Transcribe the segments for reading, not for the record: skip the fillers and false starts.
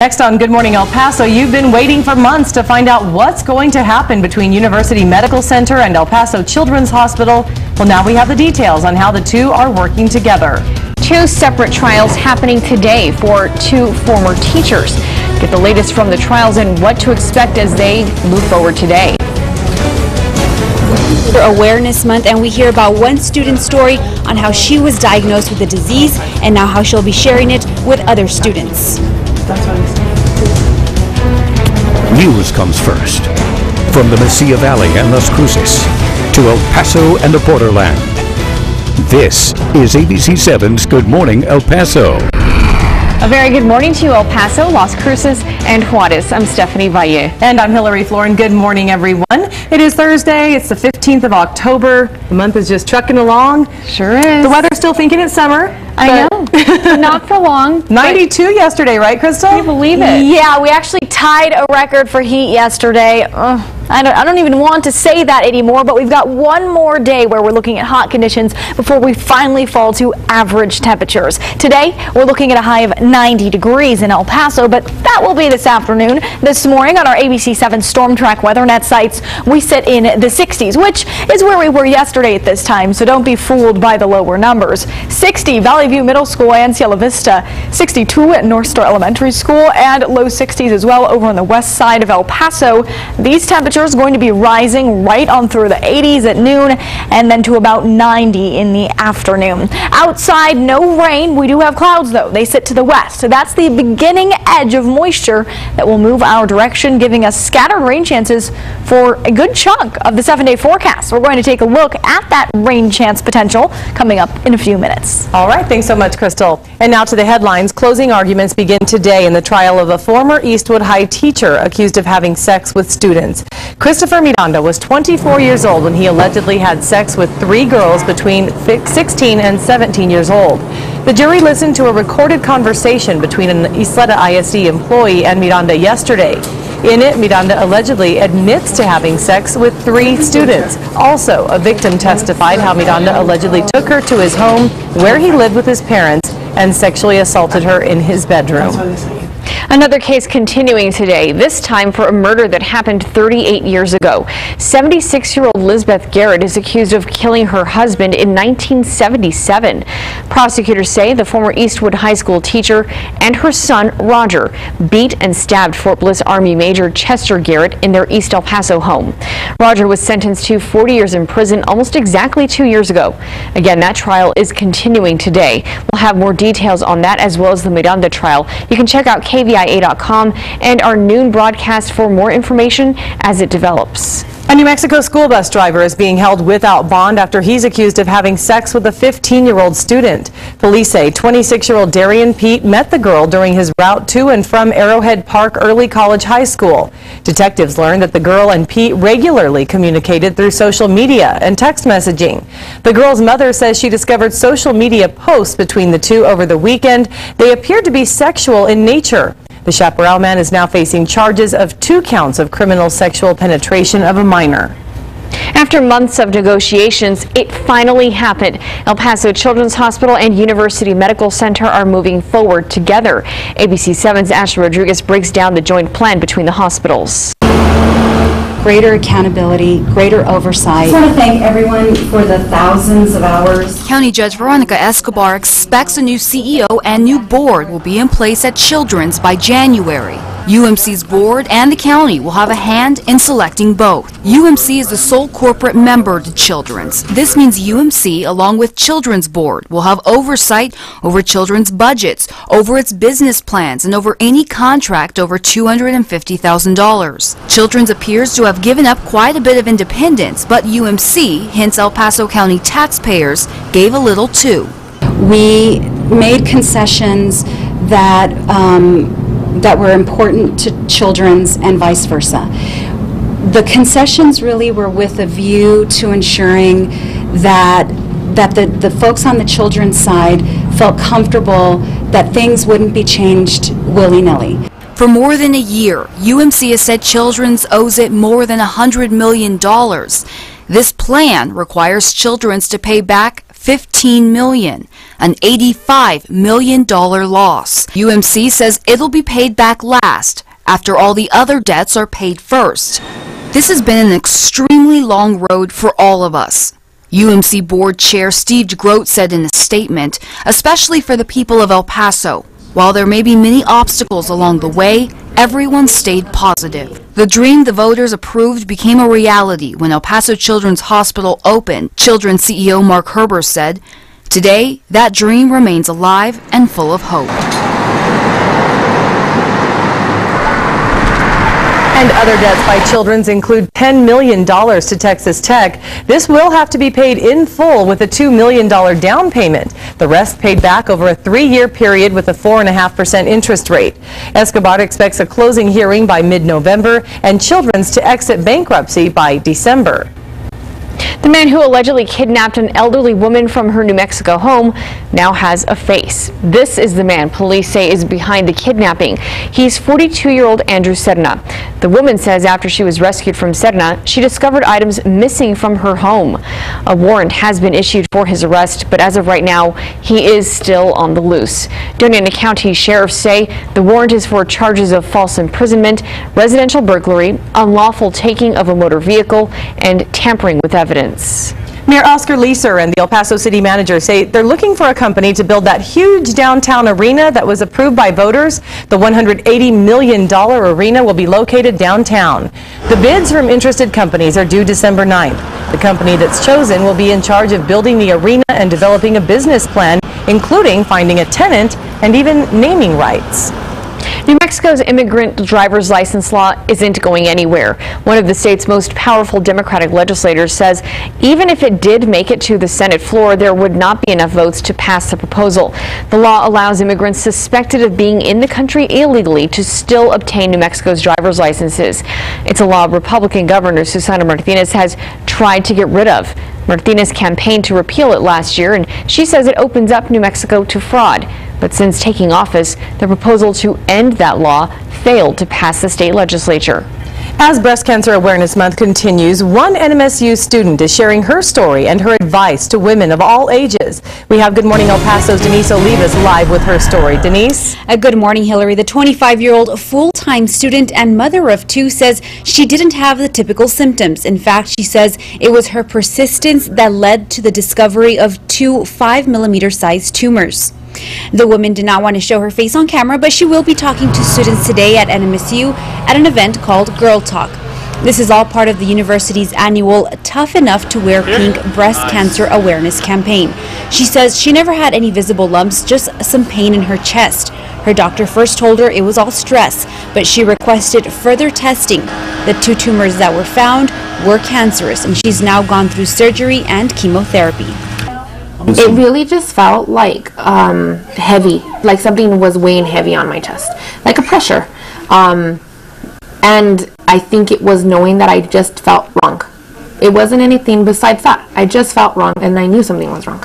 Next on Good Morning El Paso, you've been waiting for months to find out what's going to happen between University Medical Center and El Paso Children's Hospital. Well, now we have the details on how the two are working together. Two separate trials happening today for two former teachers. Get the latest from the trials and what to expect as they move forward today. Awareness Month, and we hear about one student's story on how she was diagnosed with the disease and now how she'll be sharing it with other students. News comes first. From the Mesilla Valley and Las Cruces to El Paso and the borderland. This is ABC 7's Good Morning El Paso. A very good morning to you, El Paso, Las Cruces, and Juarez. I'm Stephanie Valle. And I'm Hillary Floren. Good morning, everyone. It is Thursday. It's the 15th of October. The month is just trucking along. Sure is. The weather's still thinking it's summer. I know. Not for long. 92 yesterday, right, Crystal? Can you believe it? Yeah, we actually tied a record for heat yesterday. I don't even want to say that anymore, but we've got one more day where we're looking at hot conditions before we finally fall to average temperatures. Today, we're looking at a high of 90 degrees in El Paso, but that will be this afternoon. This morning on our ABC 7 Storm Track WeatherNet sites, we sit in the 60s, which is where we were yesterday at this time, so don't be fooled by the lower numbers. 60 Valley View Middle School and Cielo Vista, 62 at North Star Elementary School, and low 60s as well over on the west side of El Paso. These temperatures going to be rising right on through the 80s at noon and then to about 90 in the afternoon. Outside, no rain. We do have clouds, though. They sit to the west. So that's the beginning edge of moisture that will move our direction, giving us scattered rain chances for a good chunk of the 7-day forecast. We're going to take a look at that rain chance potential coming up in a few minutes. All right. Thanks so much, Crystal. And now to the headlines. Closing arguments begin today in the trial of a former Eastwood High teacher accused of having sex with students. Christopher Miranda was 24 years old when he allegedly had sex with 3 girls between 16 and 17 years old. The jury listened to a recorded conversation between an Isleta ISD employee and Miranda yesterday. In it, Miranda allegedly admits to having sex with 3 students. Also, a victim testified how Miranda allegedly took her to his home where he lived with his parents and sexually assaulted her in his bedroom. Another case continuing today, this time for a murder that happened 38 years ago. 76-year-old Lisbeth Garrett is accused of killing her husband in 1977. Prosecutors say the former Eastwood High School teacher and her son, Roger, beat and stabbed Fort Bliss Army Major Chester Garrett in their East El Paso home. Roger was sentenced to 40 years in prison almost exactly 2 years ago. Again, that trial is continuing today. We'll have more details on that as well as the Miranda trial. You can check out KVIA.com and our noon broadcast for more information as it develops. A New Mexico school bus driver is being held without bond after he's accused of having sex with a 15-year-old student. Police say 26-year-old Darian Pete met the girl during his route to and from Arrowhead Park Early College High School. Detectives learned that the girl and Pete regularly communicated through social media and text messaging. The girl's mother says she discovered social media posts between the two over the weekend. They appeared to be sexual in nature. The chaparral man is now facing charges of 2 counts of criminal sexual penetration of a minor. After months of negotiations, it finally happened. El Paso Children's Hospital and University Medical Center are moving forward together. ABC 7's Ashley Rodriguez breaks down the joint plan between the hospitals. Greater accountability, greater oversight. I just want to thank everyone for the thousands of hours. County Judge Veronica Escobar expects a new CEO and new board will be in place at Children's by January. UMC's board and the county will have a hand in selecting both. UMC is the sole corporate member to Children's. This means UMC, along with Children's Board, will have oversight over Children's budgets, over its business plans, and over any contract over $250,000. Children's appears to have given up quite a bit of independence, but UMC, hence El Paso County taxpayers, gave a little too. We made concessions that were important to Children's and vice versa. The concessions really were with a view to ensuring that the folks on the Children's side felt comfortable that things wouldn't be changed willy-nilly. For more than a year, UMC has said Children's owes it more than $100 million. This plan requires Children's to pay back $15 million, an $85 million loss. UMC says it'll be paid back last, after all the other debts are paid first. This has been an extremely long road for all of us. UMC Board Chair Steve Grote said in a statement, especially for the people of El Paso. While there may be many obstacles along the way, everyone stayed positive. The dream the voters approved became a reality when El Paso Children's Hospital opened. Children's CEO Mark Herber said, "Today, that dream remains alive and full of hope." And other debts by Children's include $10 million to Texas Tech. This will have to be paid in full with a $2 million down payment. The rest paid back over a 3-year period with a 4.5% interest rate. Escobar expects a closing hearing by mid-November and Children's to exit bankruptcy by December. The man who allegedly kidnapped an elderly woman from her New Mexico home now has a face. This is the man police say is behind the kidnapping. He's 42-year-old Andrew Serna. The woman says after she was rescued from Serna, she discovered items missing from her home. A warrant has been issued for his arrest, but as of right now, he is still on the loose. Doña Ana County sheriffs say the warrant is for charges of false imprisonment, residential burglary, unlawful taking of a motor vehicle, and tampering with evidence. Mayor Oscar Leeser and the El Paso City Manager say they're looking for a company to build that huge downtown arena that was approved by voters. The $180 million arena will be located downtown. The bids from interested companies are due December 9th. The company that's chosen will be in charge of building the arena and developing a business plan, including finding a tenant and even naming rights. New Mexico's immigrant driver's license law isn't going anywhere. One of the state's most powerful Democratic legislators says even if it did make it to the Senate floor, there would not be enough votes to pass the proposal. The law allows immigrants suspected of being in the country illegally to still obtain New Mexico's driver's licenses. It's a law Republican Governor Susana Martinez has tried to get rid of. Martinez campaigned to repeal it last year, and she says it opens up New Mexico to fraud. But since taking office, the proposal to end that law failed to pass the state legislature. As Breast Cancer Awareness Month continues, one NMSU student is sharing her story and her advice to women of all ages. We have Good Morning El Paso's Denise Olivas live with her story. Denise? Good morning, Hillary. The 25-year-old full-time student and mother of 2 says she didn't have the typical symptoms. In fact, she says it was her persistence that led to the discovery of 2 5mm sized tumors. The woman did not want to show her face on camera, but she will be talking to students today at NMSU at an event called Girl Talk. This is all part of the university's annual Tough Enough to Wear Pink breast cancer awareness campaign. She says she never had any visible lumps, just some pain in her chest. Her doctor first told her it was all stress, but she requested further testing. The 2 tumors that were found were cancerous, and she's now gone through surgery and chemotherapy. It really just felt like heavy, like something was weighing heavy on my chest, like a pressure. And I think it was knowing that I just felt wrong. It wasn't anything besides that. I just felt wrong, and I knew something was wrong.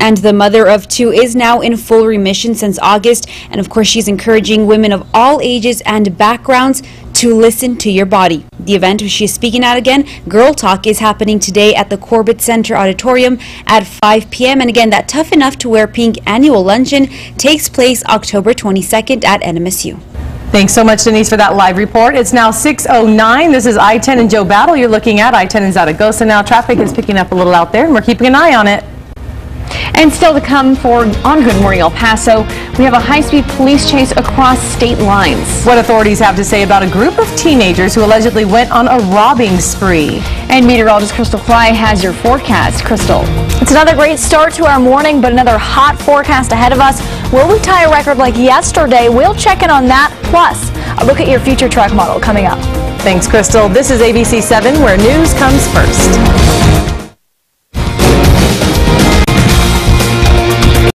And the mother of 2 is now in full remission since August. And of course, she's encouraging women of all ages and backgrounds to listen to your body. The event she's speaking at again, Girl Talk, is happening today at the Corbett Center Auditorium at 5 p.m. And again, that Tough Enough to Wear Pink annual luncheon takes place October 22nd at NMSU. Thanks so much, Denise, for that live report. It's now 6:09. This is I-10 and Joe Battle you're looking at. I-10 in Zaragoza now. Traffic is picking up a little out there, and we're keeping an eye on it. And still to come on Good Morning El Paso, we have a high-speed police chase across state lines. What authorities have to say about a group of teenagers who allegedly went on a robbing spree. And meteorologist Crystal Fly has your forecast. Crystal. It's another great start to our morning, but another hot forecast ahead of us. Will we tie a record like yesterday? We'll check in on that. Plus, a look at your future truck model coming up. Thanks, Crystal. This is ABC 7, where news comes first.